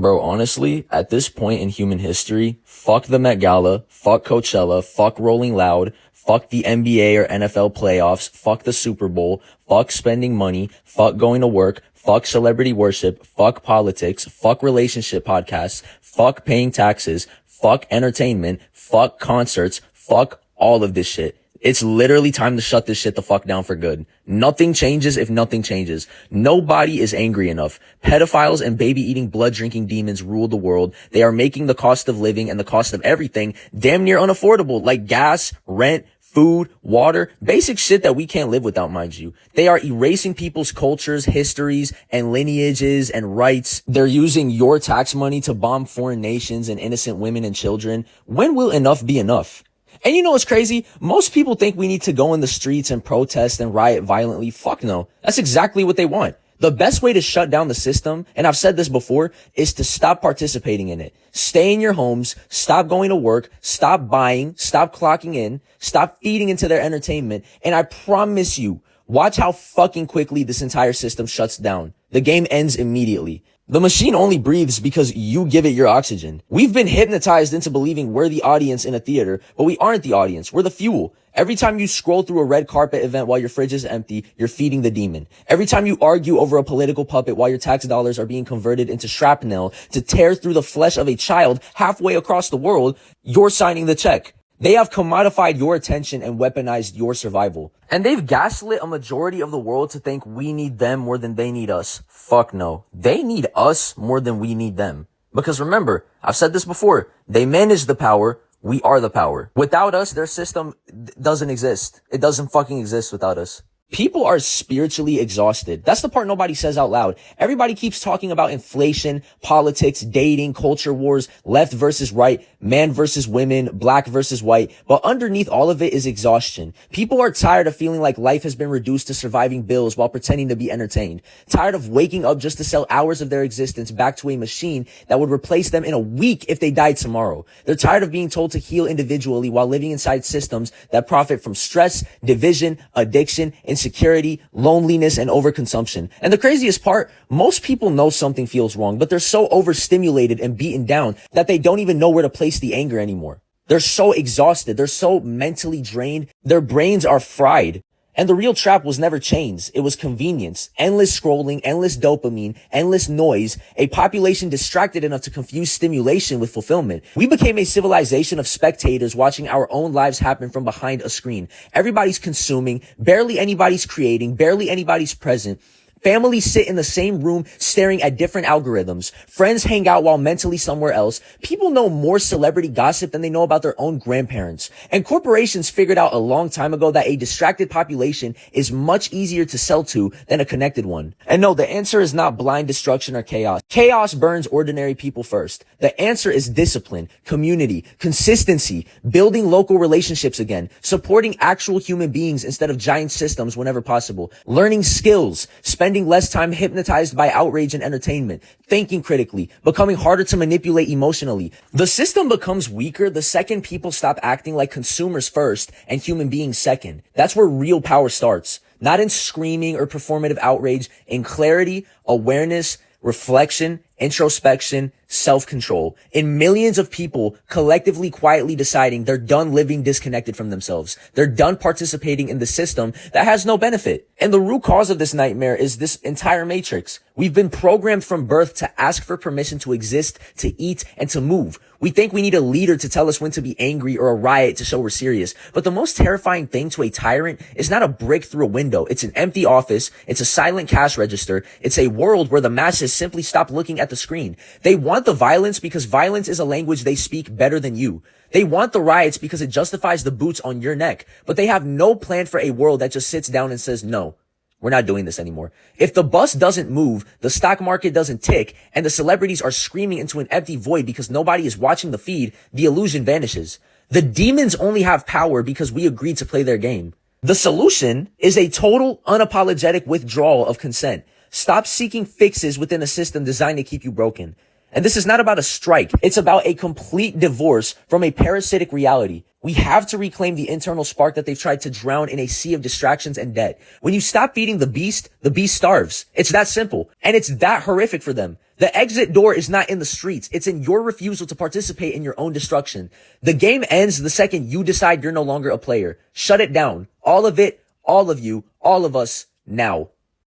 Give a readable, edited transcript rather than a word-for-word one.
Bro, honestly, at this point in human history, fuck the Met Gala, fuck Coachella, fuck Rolling Loud, fuck the NBA or NFL playoffs, fuck the Super Bowl, fuck spending money, fuck going to work, fuck celebrity worship, fuck politics, fuck relationship podcasts, fuck paying taxes, fuck entertainment, fuck concerts, fuck all of this shit. It's literally time to shut this shit the fuck down for good. Nothing changes if nothing changes. Nobody is angry enough. Pedophiles and baby-eating, blood-drinking demons rule the world. They are making the cost of living and the cost of everything damn near unaffordable, like gas, rent, food, water, basic shit that we can't live without, mind you. They are erasing people's cultures, histories, and lineages and rights. They're using your tax money to bomb foreign nations and innocent women and children. When will enough be enough? And you know what's crazy? Most people think we need to go in the streets and protest and riot violently. Fuck no. That's exactly what they want. The best way to shut down the system, and I've said this before, is to stop participating in it. Stay in your homes, stop going to work, stop buying, stop clocking in, stop feeding into their entertainment, and I promise you, watch how fucking quickly this entire system shuts down. The game ends immediately. The machine only breathes because you give it your oxygen. We've been hypnotized into believing we're the audience in a theater, but we aren't the audience. We're the fuel. Every time you scroll through a red carpet event while your fridge is empty, you're feeding the demon. Every time you argue over a political puppet while your tax dollars are being converted into shrapnel to tear through the flesh of a child halfway across the world, you're signing the check. They have commodified your attention and weaponized your survival. And they've gaslit a majority of the world to think we need them more than they need us. Fuck no. They need us more than we need them. Because remember, I've said this before, they manage the power, we are the power. Without us, their system doesn't exist. It doesn't fucking exist without us. People are spiritually exhausted. That's the part nobody says out loud. Everybody keeps talking about inflation, politics, dating, culture wars, left versus right, man versus women, black versus white. But underneath all of it is exhaustion. People are tired of feeling like life has been reduced to surviving bills while pretending to be entertained. Tired of waking up just to sell hours of their existence back to a machine that would replace them in a week if they died tomorrow. They're tired of being told to heal individually while living inside systems that profit from stress, division, addiction, insecurity, loneliness, and overconsumption. And the craziest part, most people know something feels wrong, but they're so overstimulated and beaten down that they don't even know where to place the anger anymore. They're so exhausted. They're so mentally drained. Their brains are fried. And the real trap was never change. It was convenience, endless scrolling, endless dopamine, endless noise, a population distracted enough to confuse stimulation with fulfillment. We became a civilization of spectators watching our own lives happen from behind a screen. Everybody's consuming, barely anybody's creating, barely anybody's present. Families sit in the same room staring at different algorithms. Friends hang out while mentally somewhere else. People know more celebrity gossip than they know about their own grandparents. And corporations figured out a long time ago that a distracted population is much easier to sell to than a connected one. And no, the answer is not blind destruction or chaos. Chaos burns ordinary people first. The answer is discipline, community, consistency, building local relationships again, supporting actual human beings instead of giant systems whenever possible, learning skills, spending less time hypnotized by outrage and entertainment, thinking critically, becoming harder to manipulate emotionally. The system becomes weaker the second people stop acting like consumers first and human beings second. That's where real power starts. Not in screaming or performative outrage, in clarity, awareness, reflection, introspection, self-control, in millions of people collectively quietly deciding they're done living disconnected from themselves. They're done participating in the system that has no benefit. And the root cause of this nightmare is this entire matrix. We've been programmed from birth to ask for permission to exist, to eat, and to move. We think we need a leader to tell us when to be angry or a riot to show we're serious. But the most terrifying thing to a tyrant is not a brick through a window. It's an empty office. It's a silent cash register. It's a world where the masses simply stop looking at the screen. They want the violence because violence is a language they speak better than you. They want the riots because it justifies the boots on your neck. But they have no plan for a world that just sits down and says, no, we're not doing this anymore. If the bus doesn't move, the stock market doesn't tick, and the celebrities are screaming into an empty void because nobody is watching the feed, the illusion vanishes. The demons only have power because we agreed to play their game. The solution is a total, unapologetic withdrawal of consent. Stop seeking fixes within a system designed to keep you broken. And this is not about a strike. It's about a complete divorce from a parasitic reality. We have to reclaim the internal spark that they've tried to drown in a sea of distractions and debt. When you stop feeding the beast starves. It's that simple. And it's that horrific for them. The exit door is not in the streets. It's in your refusal to participate in your own destruction. The game ends the second you decide you're no longer a player. Shut it down. All of it, all of you, all of us, now.